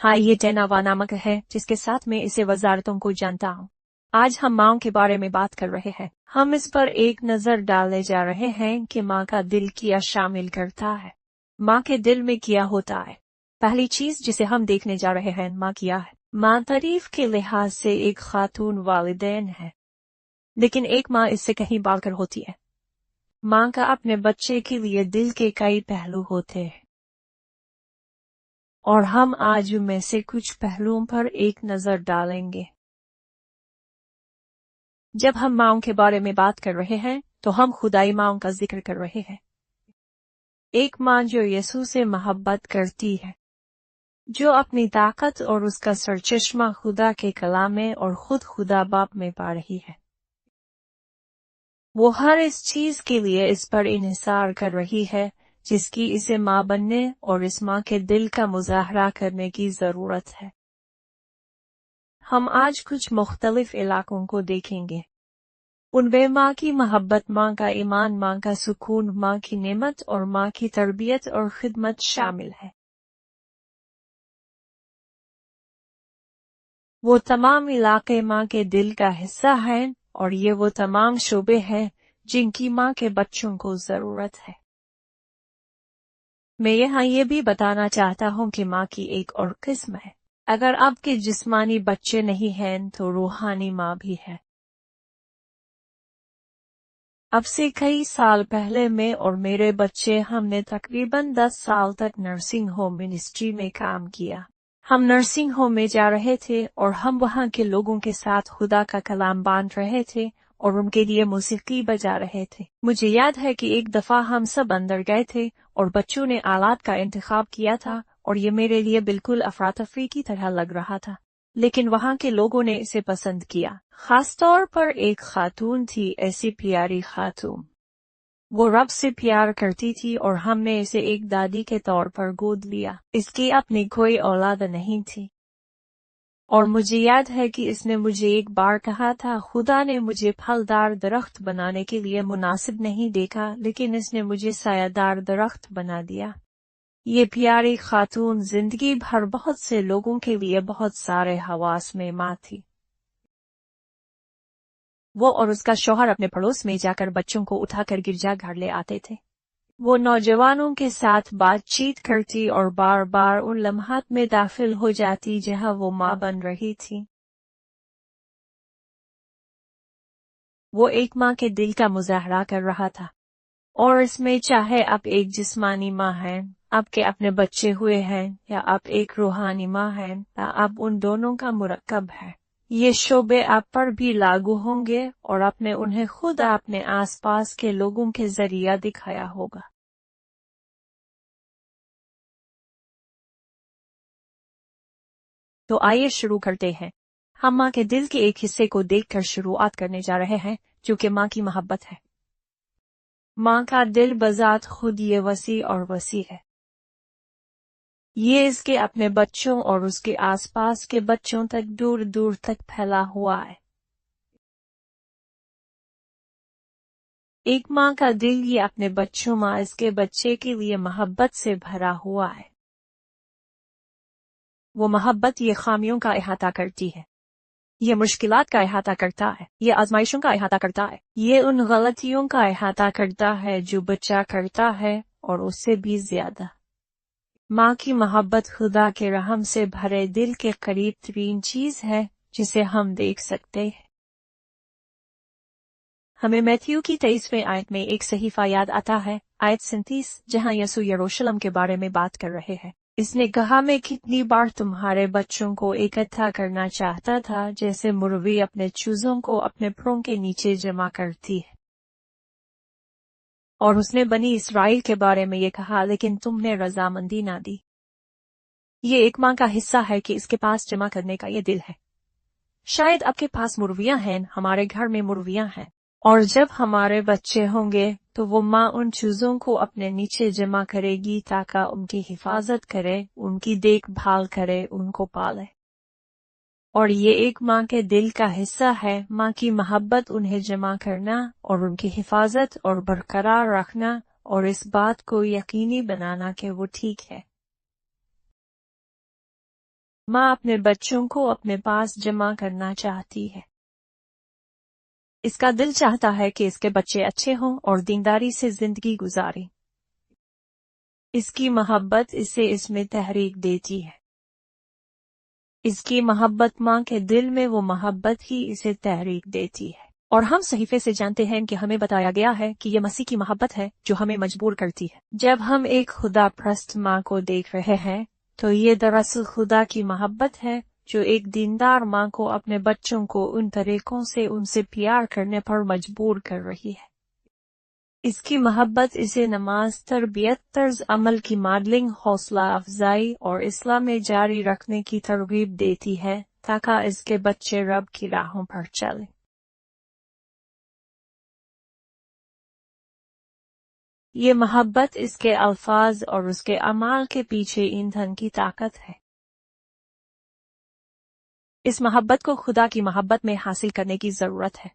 हाँ, ये टेनावा नामक है जिसके साथ मैं इसे वजारतों को जानता हूँ। आज हम माँ के बारे में बात कर रहे हैं। हम इस पर एक नजर डालने जा रहे हैं कि माँ का दिल क्या शामिल करता है। माँ के दिल में क्या होता है। पहली चीज जिसे हम देखने जा रहे हैं, माँ क्या है। माँ तारीफ के लिहाज से एक खातून वालिदैन है, लेकिन एक माँ इससे कहीं बढ़कर होती है। माँ का अपने बच्चे के लिए दिल के कई पहलू होते हैं, और हम आज उनमें से कुछ पहलुओं पर एक नजर डालेंगे। जब हम माँओं के बारे में बात कर रहे हैं तो हम खुदाई माँओं का जिक्र कर रहे हैं। एक माँ जो यीशु से मोहब्बत करती है, जो अपनी ताकत और उसका सरचश्मा खुदा के कलाम में और खुद खुदा बाप में पा रही है। वो हर इस चीज के लिए इस पर इन्हिसार कर रही है जिसकी इसे माँ बनने और इस माँ के दिल का मुजाहरा करने की जरूरत है। हम आज कुछ मुख्तलिफ इलाकों को देखेंगे। उनमें माँ की मोहब्बत, माँ का ईमान, माँ का सुकून, माँ की नेमत और माँ की तरबियत और खिदमत शामिल है। वो तमाम इलाके माँ के दिल का हिस्सा हैं, और ये वो तमाम शोबे हैं जिनकी माँ के बच्चों को जरूरत है। मैं यहाँ ये भी बताना चाहता हूँ कि माँ की एक और किस्म है। अगर आपके जिस्मानी बच्चे नहीं हैं तो रूहानी माँ भी है। अब से कई साल पहले मैं और मेरे बच्चे, हमने तकरीबन 10 साल तक नर्सिंग होम मिनिस्ट्री में काम किया। हम नर्सिंग होम में जा रहे थे और हम वहाँ के लोगों के साथ खुदा का कलाम बांट रहे थे और उनके लिए मौसीकी बजा रहे थे। मुझे याद है कि एक दफा हम सब अंदर गए थे और बच्चों ने आलात का इंतखाब किया था, और ये मेरे लिए बिल्कुल अफरा-तफरी की तरह लग रहा था, लेकिन वहाँ के लोगों ने इसे पसंद किया। खास तौर पर एक खातून थी, ऐसी प्यारी खातून। वो रब से प्यार करती थी और हमने इसे एक दादी के तौर पर गोद लिया। इसकी अपनी कोई औलाद नहीं थी, और मुझे याद है कि इसने मुझे एक बार कहा था, खुदा ने मुझे फलदार दरख्त बनाने के लिए मुनासिब नहीं देखा, लेकिन इसने मुझे सायादार दरख्त बना दिया। ये प्यारी खातून जिंदगी भर बहुत से लोगों के लिए बहुत सारे हवास में माँ थी। वो और उसका शौहर अपने पड़ोस में जाकर बच्चों को उठाकर गिरजाघर ले आते थे। वो नौजवानों के साथ बातचीत करती और बार बार उन लम्हात में दाखिल हो जाती जहां वो माँ बन रही थी। वो एक माँ के दिल का मुजाहरा कर रहा था, और इसमें चाहे आप एक जिस्मानी माँ हैं, आपके अपने बच्चे हुए हैं, या आप एक रूहानी माँ हैं, या आप उन दोनों का मुरक्कब है, ये शोबे आप पर भी लागू होंगे और आपने उन्हें खुद अपने आसपास के लोगों के जरिया दिखाया होगा। तो आइए शुरू करते हैं। हम माँ के दिल के एक हिस्से को देखकर शुरुआत करने जा रहे हैं, जो कि माँ की मोहब्बत है। माँ का दिल बजात खुद ये वसी और वसी है। ये इसके अपने बच्चों और उसके आसपास के बच्चों तक दूर दूर तक फैला हुआ है। एक माँ का दिल ये अपने बच्चों, माँ इसके बच्चे के लिए मोहब्बत से भरा हुआ है। वो मोहब्बत ये खामियों का अहाता करती है, ये मुश्किलात का अहाता करता है, ये आजमाइशों का अहाता करता है, ये उन गलतियों का अहाता करता है जो बच्चा करता है, और उससे भी ज्यादा। माँ की मोहब्बत खुदा के रहम से भरे दिल के करीब तरीन चीज है जिसे हम देख सकते हैं। हमें मैथ्यू की 23वें आयत में एक सहीफा याद आता है, आयत 37, जहाँ यीशु यरूशलेम के बारे में बात कर रहे हैं। इसने कहा, मैं कितनी बार तुम्हारे बच्चों को इकट्ठा करना चाहता था, जैसे मुर्गी अपने चूजों को अपने पैरों के नीचे जमा करती है। और उसने बनी इसराइल के बारे में ये कहा, लेकिन तुमने रजामंदी ना दी। ये एक माँ का हिस्सा है कि इसके पास जमा करने का ये दिल है। शायद आपके पास मुर्गियां हैं, हमारे घर में मुर्गियां हैं, और जब हमारे बच्चे होंगे तो वो माँ उन चीजों को अपने नीचे जमा करेगी ताकि उनकी हिफाजत करे, उनकी देखभाल करे, उनको पाले। और ये एक माँ के दिल का हिस्सा है, माँ की मोहब्बत उन्हें जमा करना और उनकी हिफाजत और बरकरार रखना, और इस बात को यकीनी बनाना कि वो ठीक है। माँ अपने बच्चों को अपने पास जमा करना चाहती है। इसका दिल चाहता है कि इसके बच्चे अच्छे हों और दीनदारी से जिंदगी गुजारें। इसकी मोहब्बत इसे इसमें तहरीक देती है। इसकी मोहब्बत माँ के दिल में वो मोहब्बत ही इसे तहरीक देती है। और हम सहीफे से जानते हैं कि हमें बताया गया है कि ये मसीह की मोहब्बत है जो हमें मजबूर करती है। जब हम एक खुदा परस्त माँ को देख रहे हैं तो ये दरअसल खुदा की मोहब्बत है जो एक दीनदार माँ को अपने बच्चों को उन तरीकों से उनसे प्यार करने पर मजबूर कर रही है। इसकी मोहब्बत इसे नमाज, तरबियत, तर्ज अमल की मॉडलिंग, हौसला अफजाई और इस्लाम में जारी रखने की तरगीब देती है ताकि इसके बच्चे रब की राहों पर चलें। ये मोहब्बत इसके अल्फाज और उसके अमाल के पीछे ईंधन की ताकत है। इस मोहब्बत को खुदा की मोहब्बत में हासिल करने की जरूरत है।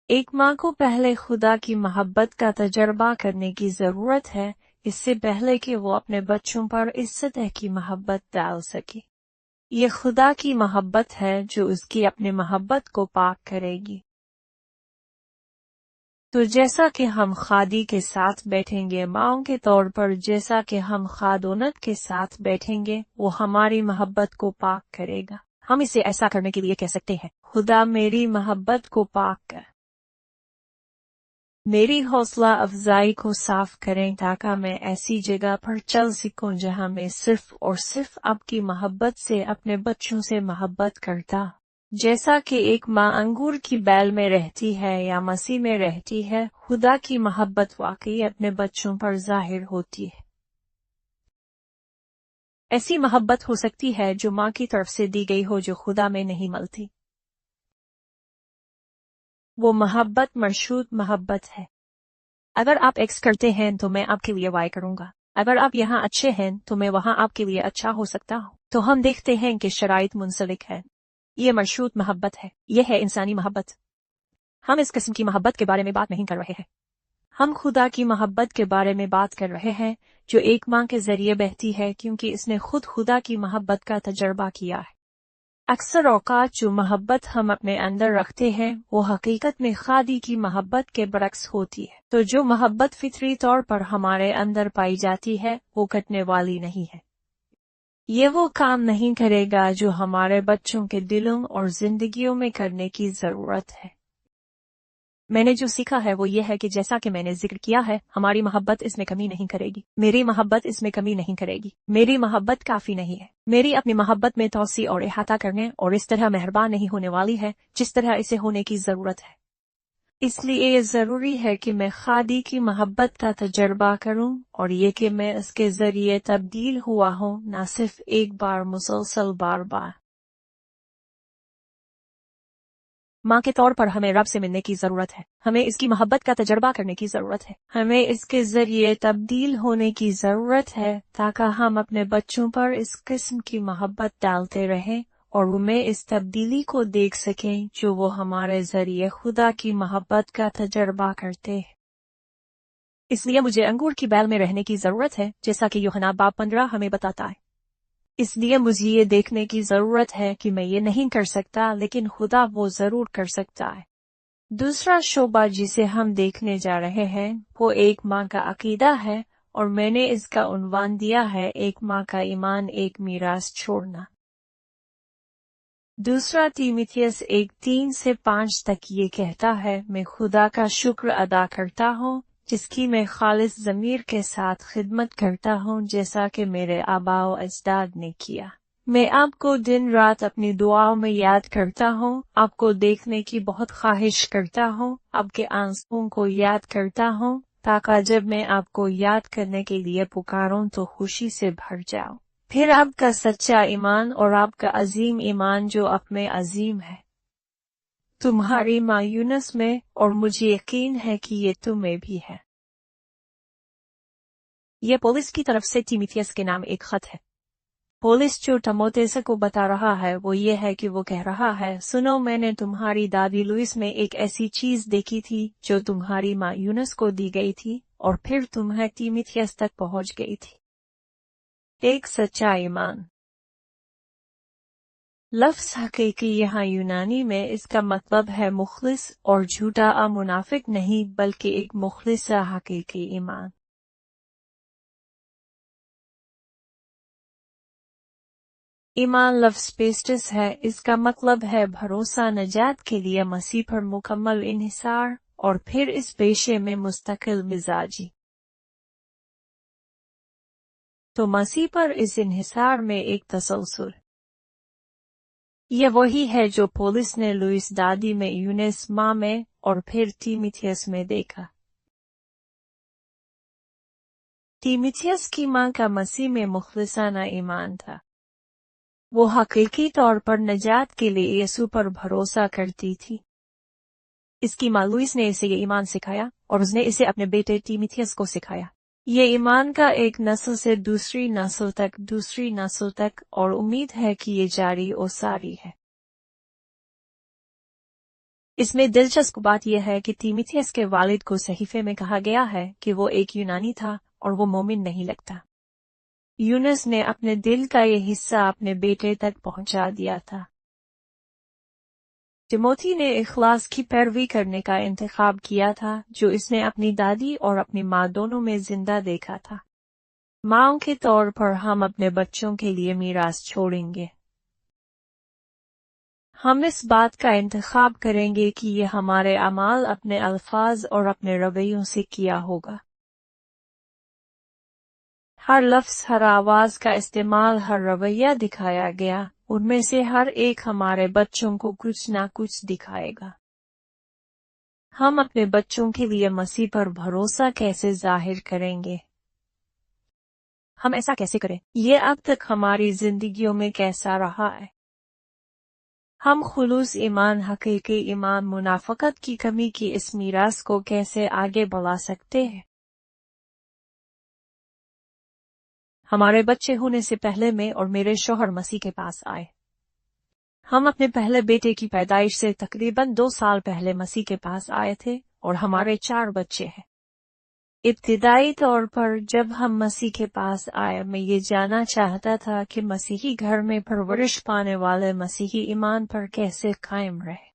एक माँ को पहले खुदा की मोहब्बत का तजर्बा करने की जरूरत है, इससे पहले कि वो अपने बच्चों पर इस सतह की मोहब्बत डाल सके। ये खुदा की मोहब्बत है जो उसकी अपनी मोहब्बत को पाक करेगी। तो जैसा कि हम खादी के साथ बैठेंगे माओं के तौर पर, जैसा कि हम खादोनत के साथ बैठेंगे, वो हमारी मोहब्बत को पाक करेगा। हम इसे ऐसा करने के लिए कह सकते हैं, खुदा मेरी मोहब्बत को पाक कर, मेरी हौसला अफजाई को साफ करें ताकि मैं ऐसी जगह पर चल सकूं जहां मैं सिर्फ और सिर्फ आपकी मोहब्बत से अपने बच्चों से मोहब्बत करता। जैसा कि एक माँ अंगूर की बेल में रहती है या मसीह में रहती है, खुदा की मोहब्बत वाकई अपने बच्चों पर जाहिर होती है। ऐसी मोहब्बत हो सकती है जो माँ की तरफ से दी गई हो जो खुदा में नहीं मिलती। वो मोहब्बत मरशूद मोहब्बत है। अगर आप एक्स करते हैं तो मैं आपके लिए वाई करूंगा। अगर आप यहाँ अच्छे हैं तो मैं वहाँ आपके लिए अच्छा हो सकता हूँ। तो हम देखते हैं कि शराइत मुंसलिक है। ये मरशूद मोहब्बत है। यह है इंसानी मोहब्बत। हम इस किस्म की मोहब्बत के बारे में बात नहीं कर रहे हैं। हम खुदा की मोहब्बत के बारे में बात कर रहे हैं जो एक माँ के जरिए बहती है क्योंकि इसने खुद खुदा की मोहब्बत का तजर्बा किया है। अक्सर औकात जो मोहब्बत हम अपने अंदर रखते हैं वो हकीकत में खादी की मोहब्बत के बरक्स होती है। तो जो मोहब्बत फितरी तौर पर हमारे अंदर पाई जाती है वो घटने वाली नहीं है। ये वो काम नहीं करेगा जो हमारे बच्चों के दिलों और जिंदगियों में करने की जरूरत है। मैंने जो सीखा है वो ये है कि जैसा कि मैंने जिक्र किया है, हमारी मोहब्बत इसमें कमी नहीं करेगी। मेरी मोहब्बत इसमें कमी नहीं करेगी। मेरी मोहब्बत काफी नहीं है। मेरी अपनी मोहब्बत में तौसी और इहाता करने और इस तरह मेहरबान नहीं होने वाली है जिस तरह इसे होने की जरूरत है। इसलिए ये जरूरी है कि मैं खादी की मोहब्बत का तजर्बा करूं और ये कि मैं इसके जरिए तब्दील हुआ हूं, न सिर्फ एक बार, मुसलसल बार बार। माँ के तौर पर हमें रब से मिलने की जरूरत है। हमें इसकी मोहब्बत का तजर्बा करने की जरूरत है। हमें इसके जरिए तब्दील होने की जरूरत है ताकि हम अपने बच्चों पर इस किस्म की मोहब्बत डालते रहें और उन्हें इस तब्दीली को देख सकें जो वो हमारे जरिए खुदा की मोहब्बत का तजर्बा करते हैं। इसलिए मुझे अंगूर की बेल में रहने की जरूरत है, जैसा कि यूहन्ना बाब 15 हमें बताता है। इसलिए मुझे ये देखने की जरूरत है कि मैं ये नहीं कर सकता, लेकिन खुदा वो जरूर कर सकता है। दूसरा शोबा जिसे हम देखने जा रहे हैं वो एक माँ का अकीदा है और मैंने इसका उन्वान दिया है, एक माँ का ईमान, एक मीरास छोड़ना। दूसरा तीमुथियुस 1:3-5 तक ये कहता है, मैं खुदा का शुक्र अदा करता हूँ जिसकी मैं खालिस ज़मीर के साथ खिदमत करता हूँ जैसा कि मेरे आबाओ अजदाद ने किया। मैं आपको दिन रात अपनी दुआओं में याद करता हूँ, आपको देखने की बहुत ख्वाहिश करता हूँ, आपके आंसुओं को याद करता हूँ ताकि जब मैं आपको याद करने के लिए पुकारूं तो खुशी से भर जाऊं। फिर आपका सच्चा ईमान और आपका अजीम ईमान जो आप में अजीम है, तुम्हारी माँ यूनुस में, और मुझे यकीन है कि ये तुम्हें भी है। ये पौलुस की तरफ से तीमुथियुस के नाम एक खत है। पौलुस जो तीमुथियुस को बता रहा है वो ये है कि वो कह रहा है, सुनो, मैंने तुम्हारी दादी लुईस में एक ऐसी चीज देखी थी जो तुम्हारी माँ यूनुस को दी गई थी और फिर तुम्हें तीमुथियुस तक पहुंच गई थी। एक सच्चा ईमान। लफ्ज़ हकीकी यहाँ यूनानी में इसका मतलब है मुखलिस और झूठा मुनाफिक नहीं बल्कि एक मुखलिस हकीकी ईमान। ईमान लफ्ज़ पेस्टिस है, इसका मतलब है भरोसा नजात के लिए मसीह पर मुकम्मल इन्हिसार और फिर इस पेशे में मुस्तकिल मिजाजी। तो मसीह पर इस इन्हिसार में एक तसलसल। यह वही है जो पौलुस ने लुइस दादी में, यूनिस माँ में और फिर तीमुथियुस में देखा। तीमुथियुस की माँ का मसीह में मुखलिसाना ईमान था। वो हकीकी तौर पर नजात के लिए यीशु पर भरोसा करती थी। इसकी माँ लुइस ने इसे ये ईमान सिखाया और उसने इसे अपने बेटे तीमुथियुस को सिखाया। ये ईमान का एक नस्ल से दूसरी नस्ल तक और उम्मीद है कि ये जारी और सारी है। इसमें दिलचस्प बात यह है कि तीमुथियुस के वालिद को सहीफे में कहा गया है कि वो एक यूनानी था और वो मोमिन नहीं लगता। यूनुस ने अपने दिल का ये हिस्सा अपने बेटे तक पहुंचा दिया था। तिमोथी ने इखलास की पैरवी करने का इंतखाब किया था, जो इसने अपनी दादी और अपनी माँ दोनों में जिंदा देखा था। माँओं के तौर पर हम अपने बच्चों के लिए मीरास छोड़ेंगे। हम इस बात का इंतखाब करेंगे कि ये हमारे अमाल, अपने अल्फाज और अपने रवैयों से किया होगा। हर लफ्ज़, हर आवाज़ का इस्तेमाल, हर रवैया दिखाया गया, उनमें से हर एक हमारे बच्चों को कुछ ना कुछ दिखाएगा। हम अपने बच्चों के लिए मसीह पर भरोसा कैसे जाहिर करेंगे? हम ऐसा कैसे करें? ये अब तक हमारी जिंदगियों में कैसा रहा है? हम खुलूस ईमान, हकीकी ईमान, मुनाफकत की कमी की इस मीरास को कैसे आगे बढ़ा सकते हैं? हमारे बच्चे होने से पहले मैं और मेरे शौहर मसीह के पास आए। हम अपने पहले बेटे की पैदाइश से तकरीबन 2 साल पहले मसीह के पास आए थे और हमारे 4 बच्चे हैं। इब्तिदाई तौर पर जब हम मसीह के पास आए, मैं ये जानना चाहता था कि मसीही घर में परवरिश पाने वाले मसीही ईमान पर कैसे कायम रहे।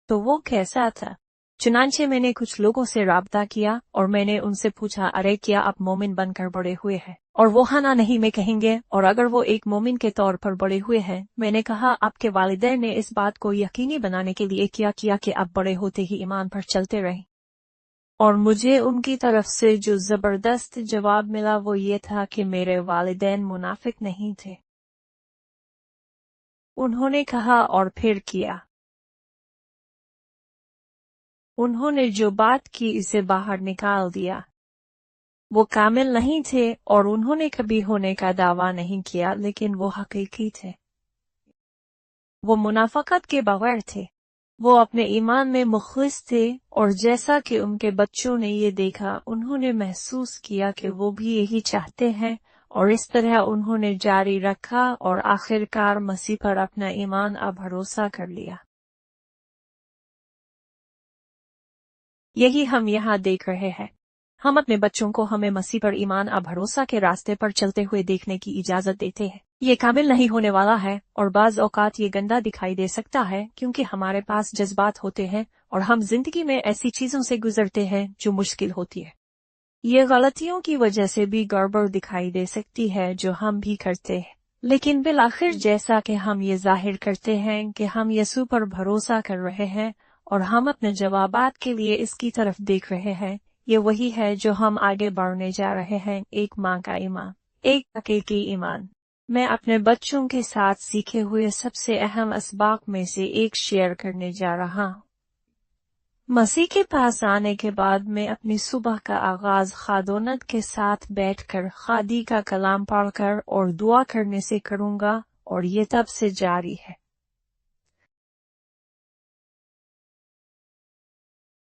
तो वो कैसा था? चुनांचे मैंने कुछ लोगों से राब्ता किया और मैंने उनसे पूछा, अरे क्या आप मोमिन बनकर बड़े हुए हैं? और वो हाँ ना नहीं में कहेंगे, और अगर वो एक मोमिन के तौर पर बड़े हुए हैं, मैंने कहा आपके वालिदैन ने इस बात को यकीनी बनाने के लिए क्या किया कि आप बड़े होते ही ईमान पर चलते रहें? और मुझे उनकी तरफ से जो जबरदस्त जवाब मिला वो ये था कि मेरे वालिदैन मुनाफिक नहीं थे। उन्होंने कहा और फिर किया। उन्होंने जो बात की इसे बाहर निकाल दिया। वो कामिल नहीं थे और उन्होंने कभी होने का दावा नहीं किया, लेकिन वो हकीकी थे। वो मुनाफकत के बगैर थे। वो अपने ईमान में मुखलिस थे और जैसा कि उनके बच्चों ने ये देखा, उन्होंने महसूस किया कि वो भी यही चाहते हैं और इस तरह उन्होंने जारी रखा और आखिरकार मसीह पर अपना ईमान भरोसा कर लिया। यही हम यहाँ देख रहे हैं। हम अपने बच्चों को हमें मसीह पर ईमान भरोसा के रास्ते पर चलते हुए देखने की इजाजत देते हैं। ये कामिल नहीं होने वाला है और बाज औकात ये गंदा दिखाई दे सकता है, क्योंकि हमारे पास जज्बात होते हैं और हम जिंदगी में ऐसी चीजों से गुजरते हैं जो मुश्किल होती है। ये गलतियों की वजह से भी गड़बड़ दिखाई दे सकती है जो हम भी करते हैं, लेकिन बिलाखिर जैसा कि हम ये जाहिर करते हैं कि हम यीशु पर भरोसा कर रहे हैं और हम अपने जवाबात के लिए इसकी तरफ देख रहे हैं, ये वही है जो हम आगे बढ़ने जा रहे हैं, एक माँ का ईमान, एक हकीकी ईमान। मैं अपने बच्चों के साथ सीखे हुए सबसे अहम असबाक में से एक शेयर करने जा रहा हूँ। मसीह के पास आने के बाद मैं अपनी सुबह का आगाज खादोनत के साथ बैठकर खादी का कलाम पढ़कर और दुआ करने से करूँगा और ये तब से जारी है।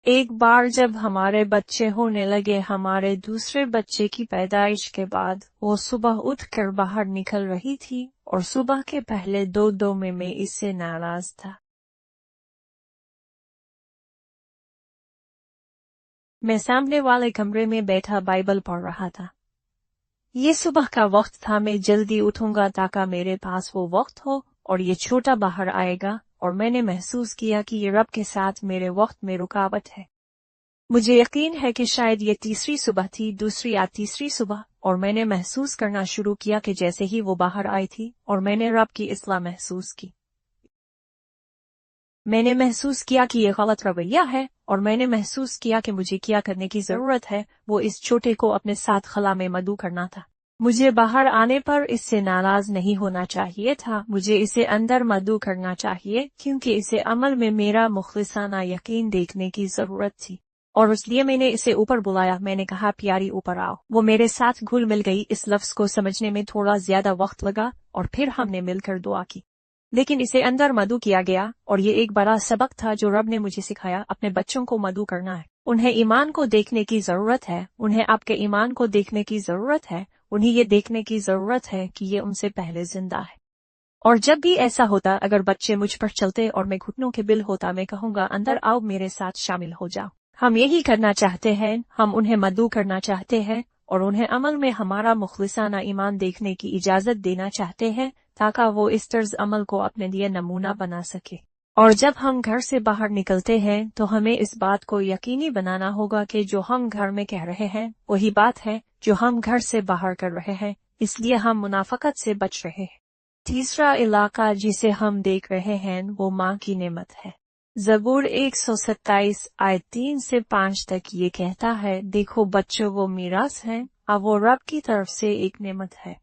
एक बार जब हमारे बच्चे होने लगे, हमारे दूसरे बच्चे की पैदाइश के बाद, वो सुबह उठकर बाहर निकल रही थी और सुबह के पहले 2 में मैं इससे नाराज था। मैं सामने वाले कमरे में बैठा बाइबल पढ़ रहा था। ये सुबह का वक्त था। मैं जल्दी उठूंगा ताकि मेरे पास वो वक्त हो और ये छोटा बाहर आएगा, और मैंने महसूस किया कि ये रब के साथ मेरे वक्त में रुकावट है। मुझे यकीन है कि शायद ये तीसरी सुबह थी, दूसरी या तीसरी सुबह, और मैंने महसूस करना शुरू किया कि जैसे ही वो बाहर आई थी और मैंने रब की इस्लाह महसूस की। मैंने महसूस किया कि ये गलत रवैया है, और मैंने महसूस किया कि मुझे क्या करने की जरूरत है। वो इस छोटे को अपने साथ खला में मदऊ करना था। मुझे बाहर आने पर इससे नाराज नहीं होना चाहिए था। मुझे इसे अंदर मदऊ करना चाहिए, क्योंकि इसे अमल में मेरा मुखलिसाना यकीन देखने की जरूरत थी। और इसलिए मैंने इसे ऊपर बुलाया। मैंने कहा, प्यारी ऊपर आओ। वो मेरे साथ घुल मिल गई। इस लफ्ज को समझने में थोड़ा ज्यादा वक्त लगा, और फिर हमने मिलकर दुआ की। लेकिन इसे अंदर मदऊ किया गया, और ये एक बड़ा सबक था जो रब ने मुझे सिखाया। अपने बच्चों को मदऊ करना है। उन्हें ईमान को देखने की जरूरत है। उन्हें आपके ईमान को देखने की जरूरत है। उन्हें ये देखने की जरूरत है कि ये उनसे पहले जिंदा है। और जब भी ऐसा होता, अगर बच्चे मुझ पर चलते और मैं घुटनों के बिल होता, मैं कहूंगा, अंदर आओ, मेरे साथ शामिल हो जाओ। हम यही करना चाहते हैं। हम उन्हें मदऊ करना चाहते हैं, और उन्हें अमल में हमारा मुखलिसाना ईमान देखने की इजाजत देना चाहते हैं, ताकि वो इस तर्ज अमल को अपने लिए नमूना बना सके। और जब हम घर से बाहर निकलते हैं तो हमें इस बात को यकीनी बनाना होगा कि जो हम घर में कह रहे हैं वही बात है जो हम घर से बाहर कर रहे हैं। इसलिए हम मुनाफकत से बच रहे हैं। तीसरा इलाका जिसे हम देख रहे हैं वो माँ की नेमत है। ज़बूर 127 आयत 3 से 5 तक ये कहता है, देखो बच्चों, वो मीरास है, अब वो रब की तरफ से एक नेमत है।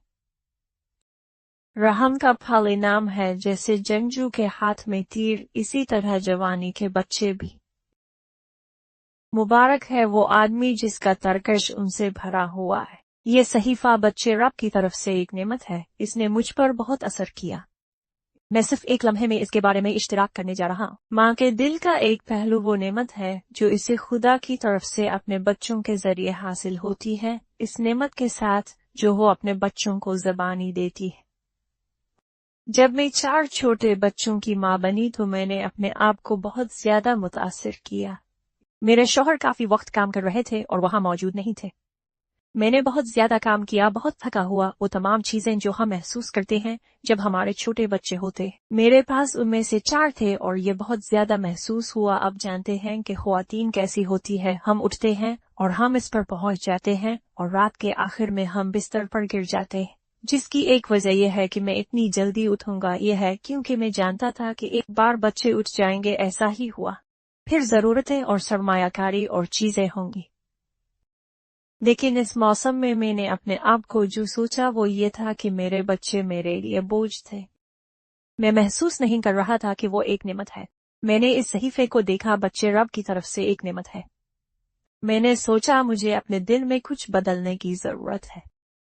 रहम का फल इनाम है। जैसे जंगजू के हाथ में तीर, इसी तरह जवानी के बच्चे भी। मुबारक है वो आदमी जिसका तरकश उनसे भरा हुआ है। ये सहीफा बच्चे रब की तरफ से एक नेमत है। इसने मुझ पर बहुत असर किया। मैं सिर्फ एक लम्हे में इसके बारे में इश्तिराक करने जा रहा हूँ। माँ के दिल का एक पहलू वो नेमत है जो इसे खुदा की तरफ से अपने बच्चों के जरिए हासिल होती है, इस नेमत के साथ जो वो अपने बच्चों को ज़बानी देती है। जब मैं 4 छोटे बच्चों की माँ बनी तो मैंने अपने आप को बहुत ज्यादा मुतासिर किया। मेरे शौहर काफी वक्त काम कर रहे थे और वहां मौजूद नहीं थे। मैंने बहुत ज्यादा काम किया, बहुत थका हुआ, वो तमाम चीजें जो हम महसूस करते हैं जब हमारे छोटे बच्चे होते। मेरे पास उनमें से 4 थे और ये बहुत ज्यादा महसूस हुआ। अब जानते हैं कि ख्वातीन कैसी होती है। हम उठते हैं और हम इस पर पहुंच जाते हैं, और रात के आखिर में हम बिस्तर पर गिर जाते हैं। जिसकी एक वजह यह है कि मैं इतनी जल्दी उठूंगा, यह है क्योंकि मैं जानता था कि एक बार बच्चे उठ जाएंगे। ऐसा ही हुआ। फिर जरूरतें और सरमायाकारी और चीजें होंगी। लेकिन इस मौसम में मैंने अपने आप को जो सोचा वो ये था कि मेरे बच्चे मेरे लिए बोझ थे। मैं महसूस नहीं कर रहा था कि वो एक नेमत है। मैंने इस सहीफे को देखा, बच्चे रब की तरफ से एक नेमत है। मैंने सोचा मुझे अपने दिल में कुछ बदलने की जरूरत है।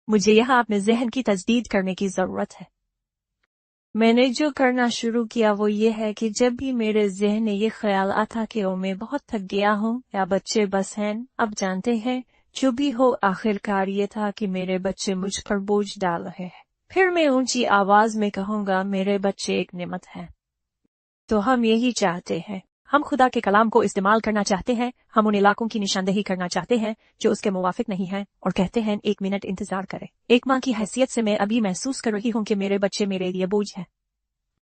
मुझे यहाँ अपने जहन की तजदीद करने की जरूरत है। मैंने जो करना शुरू किया वो ये है कि जब भी मेरे जहन में ये ख्याल आता कि मैं बहुत थक गया हूँ या बच्चे बस हैं, अब जानते हैं, जो भी हो, आखिरकार ये था कि मेरे बच्चे मुझ पर बोझ डाल रहे हैं। फिर मैं ऊंची आवाज में कहूंगा, मेरे बच्चे एक नेमत हैं। तो हम यही चाहते हैं। हम खुदा के कलाम को इस्तेमाल करना चाहते हैं। हम उन इलाकों की निशानदेही करना चाहते हैं जो उसके मुवाफिक नहीं हैं, और कहते हैं, 1 मिनट इंतजार करें। एक माँ की हैसियत से मैं अभी महसूस कर रही हूँ कि मेरे बच्चे मेरे लिए बोझ हैं।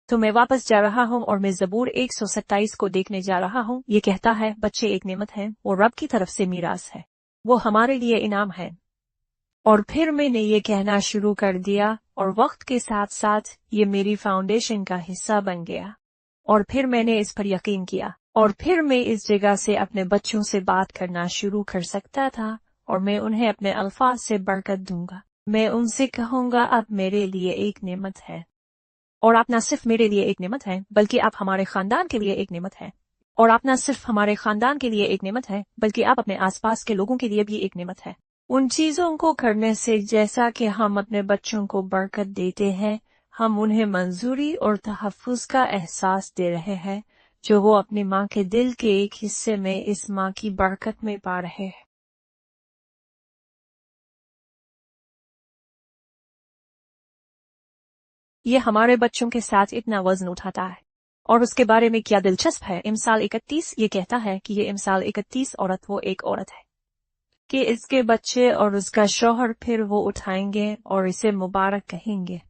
तो मैं वापस जा रहा हूँ और मैं ज़बूर 127 को देखने जा रहा हूँ। ये कहता है, बच्चे एक नेमत हैं, वो रब की तरफ से मीरास है, वो हमारे लिए इनाम है। और फिर मैंने ये कहना शुरू कर दिया, और वक्त के साथ साथ ये मेरी फाउंडेशन का हिस्सा बन गया। और फिर मैंने इस पर यकीन किया, और फिर मैं इस जगह से अपने बच्चों से बात करना शुरू कर सकता था, और मैं उन्हें अपने अल्फाज से बरकत दूंगा। मैं उनसे कहूंगा, आप मेरे लिए एक नेमत है, और आप न सिर्फ मेरे लिए एक नेमत है बल्कि आप हमारे खानदान के लिए एक नेमत है। और आप न सिर्फ हमारे खानदान के लिए एक नेमत है बल्कि आप अपने आसपास के लोगों के लिए भी एक नेमत है। उन चीजों को करने से जैसा कि हम अपने बच्चों को बरकत देते हैं, हम उन्हें मंजूरी और तहफ़्फ़ुज़ का एहसास दे रहे हैं जो वो अपनी माँ के दिल के एक हिस्से में इस माँ की बरकत में पा रहे हैं। ये हमारे बच्चों के साथ इतना वजन उठाता है, और उसके बारे में क्या दिलचस्प है, इमसाल 31 ये कहता है कि ये इमसाल 31 औरत वो एक औरत है कि इसके बच्चे और उसका शौहर फिर वो उठाएंगे और इसे मुबारक कहेंगे।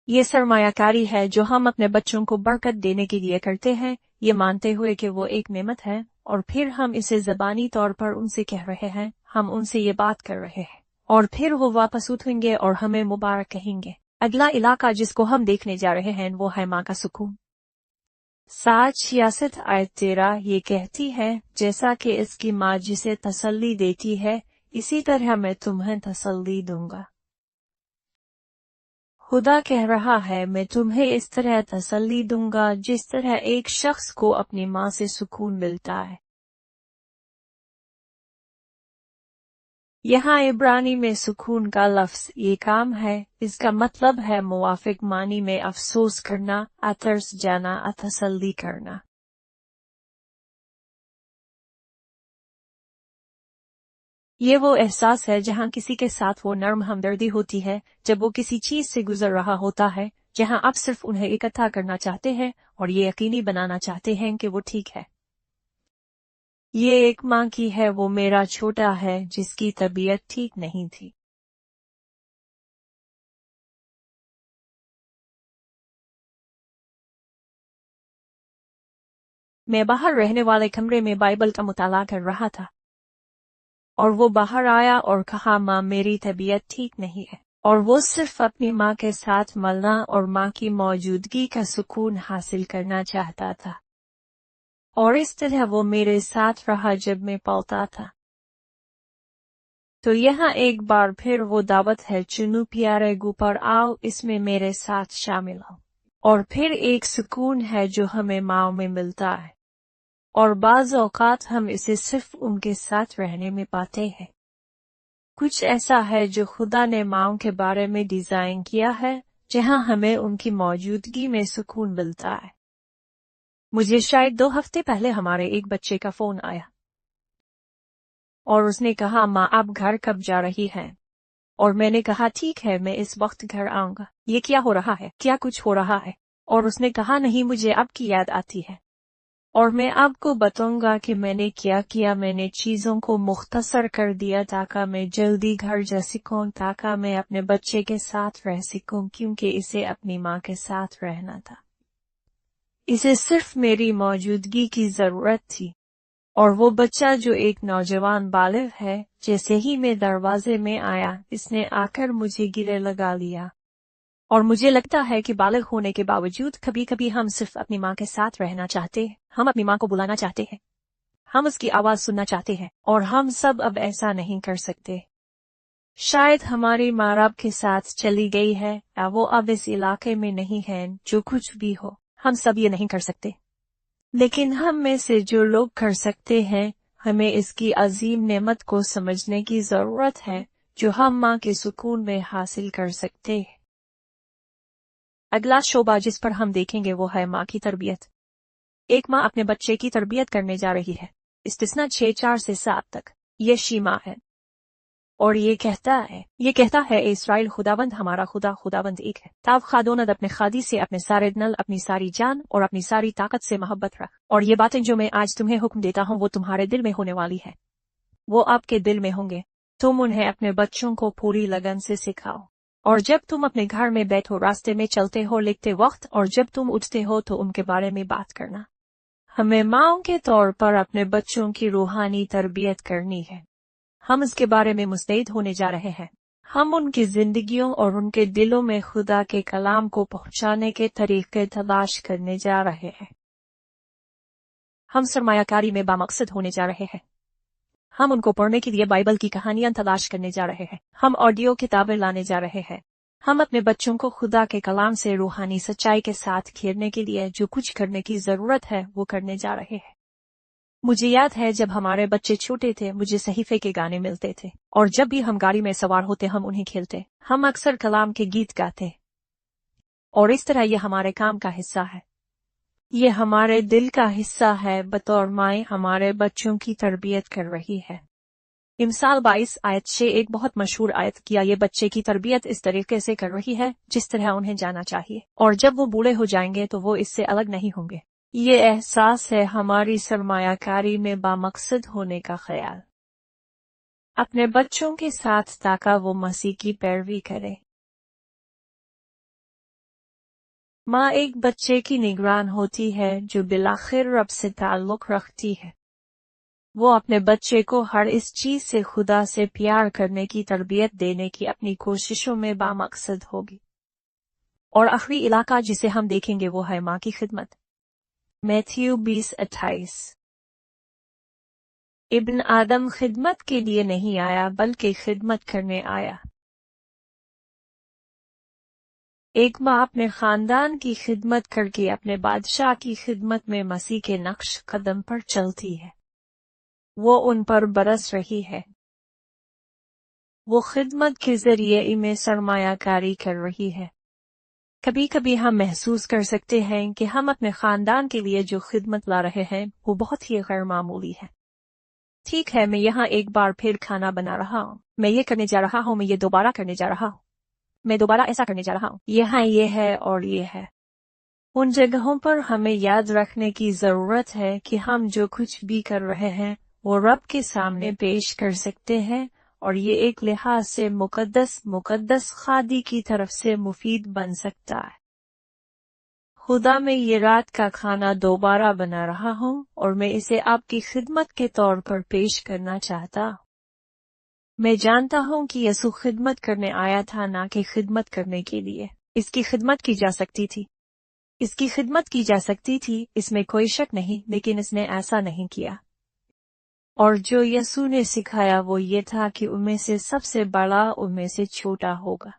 ये सरमायाकारी है जो हम अपने बच्चों को बरकत देने के लिए करते हैं, ये मानते हुए कि वो एक नेमत है, और फिर हम इसे ज़बानी तौर पर उनसे कह रहे हैं, हम उनसे ये बात कर रहे हैं, और फिर वो वापस उठेंगे और हमें मुबारक कहेंगे। अगला इलाका जिसको हम देखने जा रहे हैं वो है माँ का सुकून। 766 आयत 13 ये कहती है, जैसा कि इसकी माँ जिसे तसल्ली देती है, इसी तरह मैं तुम्हें तसल्ली दूंगा। खुदा कह रहा है, मैं तुम्हें इस तरह तसल्ली दूंगा जिस तरह एक शख्स को अपनी माँ से सुकून मिलता है। यहाँ इब्रानी में सुकून का लफ्ज़ ये काम है, इसका मतलब है मुवाफिक मानी में अफसोस करना, अतरस जाना, तसल्ली करना। ये वो एहसास है जहाँ किसी के साथ वो नर्म हमदर्दी होती है जब वो किसी चीज से गुजर रहा होता है, जहाँ आप सिर्फ उन्हें इकट्ठा करना चाहते हैं और ये यकीनी बनाना चाहते हैं कि वो ठीक है। ये एक माँ की है, वो मेरा छोटा है जिसकी तबीयत ठीक नहीं थी। मैं बाहर रहने वाले कमरे में बाइबल का मुताला कर रहा था और वो बाहर आया और कहा, माँ मेरी तबीयत ठीक नहीं है, और वो सिर्फ अपनी माँ के साथ मिलना और माँ की मौजूदगी का सुकून हासिल करना चाहता था, और इस तरह वो मेरे साथ रहा जब मैं पलता था। तो यहाँ एक बार फिर वो दावत है, चुनू प्यारे गुपर आओ, इसमें मेरे साथ शामिल हो। और फिर एक सुकून है जो हमें माँ में मिलता है, और बाज़ औक़ात हम इसे सिर्फ उनके साथ रहने में पाते हैं। कुछ ऐसा है जो खुदा ने माँओं के बारे में डिज़ाइन किया है, जहाँ हमें उनकी मौजूदगी में सुकून मिलता है। मुझे शायद 2 हफ्ते पहले हमारे एक बच्चे का फ़ोन आया और उसने कहा, माँ आप घर कब जा रही हैं? और मैंने कहा, ठीक है मैं इस वक्त घर आऊंगा। ये क्या हो रहा है, क्या कुछ हो रहा है? और उसने कहा, नहीं मुझे आपकी याद आती है। और मैं आपको बताऊंगा कि मैंने क्या किया। मैंने चीज़ों को मुख्तसर कर दिया ताकि मैं जल्दी घर जा सकूं, ताकि मैं अपने बच्चे के साथ रह सकूं, क्योंकि इसे अपनी माँ के साथ रहना था। इसे सिर्फ मेरी मौजूदगी की जरूरत थी। और वो बच्चा जो एक नौजवान बालिग है, जैसे ही मैं दरवाजे में आया, इसने आकर मुझे गले लगा लिया। और मुझे लगता है कि बालिग होने के बावजूद कभी कभी हम सिर्फ अपनी माँ के साथ रहना चाहते हैं, हम अपनी माँ को बुलाना चाहते हैं, हम उसकी आवाज सुनना चाहते हैं, और हम सब अब ऐसा नहीं कर सकते। शायद हमारी माँ रब के साथ चली गई है, या वो अब इस इलाके में नहीं है। जो कुछ भी हो, हम सब ये नहीं कर सकते, लेकिन हम में से जो लोग कर सकते हैं, हमें इसकी अजीम नेमत को समझने की जरूरत है जो हम माँ के सुकून में हासिल कर सकते हैं। अगला शोबा जिस पर हम देखेंगे वो है माँ की तरबियत। एक माँ अपने बच्चे की तरबियत करने जा रही है। इस्तिस्ना 6:4 से 7 तक ये शीमा है, और ये कहता है इस्राएल, खुदाबंद हमारा खुदाबंद एक है। ताब खादोनद अपने खादी से, अपने सारे नल, अपनी सारी जान और अपनी सारी ताकत से मोहब्बत रख। और ये बातें जो मैं आज तुम्हें हुक्म देता हूँ वो तुम्हारे दिल में होने वाली है, वो आपके दिल में होंगे। तुम उन्हें अपने बच्चों को पूरी लगन से सिखाओ, और जब तुम अपने घर में बैठो, रास्ते में चलते हो, लिखते वक्त, और जब तुम उठते हो तो उनके बारे में बात करना। हमें माँओं के तौर पर अपने बच्चों की रूहानी तरबियत करनी है। हम इसके बारे में मुस्तैद होने जा रहे हैं। हम उनकी जिंदगियों और उनके दिलों में खुदा के कलाम को पहुंचाने के तरीके तलाश करने जा रहे हैं। हम सरमायाकारी में बामकसद होने जा रहे हैं। हम उनको पढ़ने के लिए बाइबल की कहानियां तलाश करने जा रहे हैं। हम ऑडियो किताबें लाने जा रहे हैं। हम अपने बच्चों को खुदा के कलाम से रूहानी सच्चाई के साथ खेलने के लिए जो कुछ करने की जरूरत है वो करने जा रहे हैं। मुझे याद है जब हमारे बच्चे छोटे थे, मुझे सहीफे के गाने मिलते थे, और जब भी हम गाड़ी में सवार होते हम उन्हें खेलते। हम अक्सर कलाम के गीत गाते, और इस तरह यह हमारे काम का हिस्सा है। ये हमारे दिल का हिस्सा है। बतौर माँ हमारे बच्चों की तरबियत कर रही है। इमसाल 22 आयत 6 एक बहुत मशहूर आयत किया ये बच्चे की तरबियत इस तरीके से कर रही है जिस तरह उन्हें जाना चाहिए, और जब वो बूढ़े हो जाएंगे तो वो इससे अलग नहीं होंगे। ये एहसास है हमारी सरमायाकारी में बामकसद होने का ख्याल। अपने बच्चों के साथ ताकि वो मसीह की पैरवी करे। माँ एक बच्चे की निगरान होती है जो बिलाखिर रब से ताल्लुक रखती है। वो अपने बच्चे को हर इस चीज से खुदा से प्यार करने की तरबियत देने की अपनी कोशिशों में बामकसद होगी। और आखिरी इलाका जिसे हम देखेंगे वो है माँ की खिदमत। मैथ्यू 20:28। इब्न आदम खिदमत के लिए नहीं आया बल्कि खिदमत करने आया। एक माँ अपने खानदान की खिदमत करके अपने बादशाह की खिदमत में मसीह के नक्श कदम पर चलती है। वो उन पर बरस रही है। वो खिदमत के जरिए इनमें सरमायाकारी कर रही है। कभी कभी हम महसूस कर सकते हैं कि हम अपने खानदान के लिए जो खिदमत ला रहे हैं वो बहुत ही गैर मामूली है। ठीक है, मैं यहाँ एक बार फिर खाना बना रहा हूँ, मैं ये करने जा रहा हूँ, मैं ये दोबारा करने जा रहा हूँ, मैं दोबारा ऐसा करने जा रहा हूँ, यहाँ ये है और ये है। उन जगहों पर हमें याद रखने की जरूरत है कि हम जो कुछ भी कर रहे हैं वो रब के सामने पेश कर सकते हैं, और ये एक लिहाज से मुकद्दस खादी की तरफ से मुफीद बन सकता है। खुदा मैं ये रात का खाना दोबारा बना रहा हूँ और मैं इसे आपकी खिदमत के तौर पर पेश करना चाहता हूँ। मैं जानता हूँ कि यसू खिदमत करने आया था, ना कि खिदमत करने के लिए। इसकी खिदमत की जा सकती थी, इसकी खिदमत की जा सकती थी, इसमें कोई शक नहीं, लेकिन इसने ऐसा नहीं किया। और जो यसू ने सिखाया वो ये था कि उनमें से सबसे बड़ा उनमें से छोटा होगा।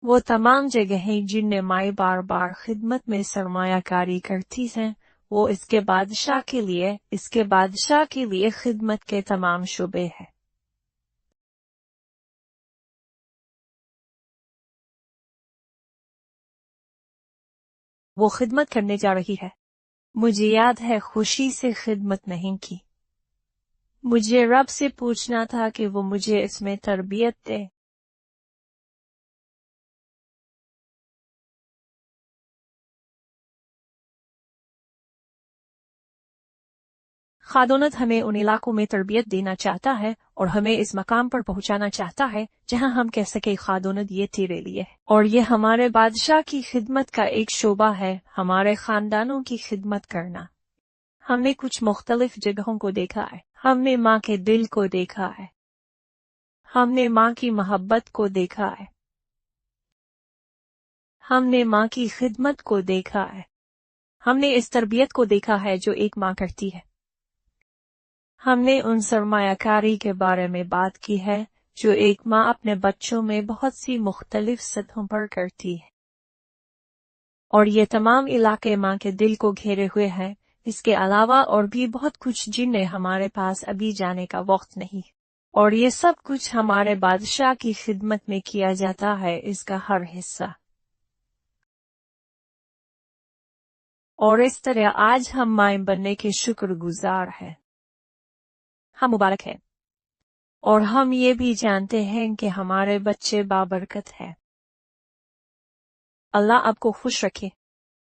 वो तमाम जगहें जिनमें माँ बार बार खिदमत में सरमायाकारी करती हैं, वो इसके बादशाह के लिए खिदमत के तमाम शुबे हैं। वो खिदमत करने जा रही है। मुझे याद है खुशी से खिदमत नहीं की। मुझे रब से पूछना था कि वो मुझे इसमें तरबियत दे। खादोनत हमें उन इलाकों में तरबियत देना चाहता है और हमें इस मकाम पर पहुंचाना चाहता है जहां हम कह सके खादोनत ये तेरे लिए, और ये हमारे बादशाह की खिदमत का एक शोबा है, हमारे खानदानों की खिदमत करना। हमने कुछ मुख्तलिफ जगहों को देखा है। हमने माँ के दिल को देखा है, हमने माँ की मोहब्बत को देखा है, हमने माँ की खिदमत को देखा है, हमने इस तरबियत को देखा है जो एक माँ करती है। हमने उन सरमायाकारी के बारे में बात की है जो एक माँ अपने बच्चों में बहुत सी मुख्तलिफ सतहों पर करती है, और ये तमाम इलाके माँ के दिल को घेरे हुए हैं। इसके अलावा और भी बहुत कुछ जिनमें हमारे पास अभी जाने का वक्त नहीं, और ये सब कुछ हमारे बादशाह की खिदमत में किया जाता है, इसका हर हिस्सा। और इस तरह आज हम माँ बनने के शुक्रगुजार हैं। हम मुबारक हैं, और हम ये भी जानते हैं कि हमारे बच्चे बाबरकत हैं। अल्लाह आपको खुश रखे।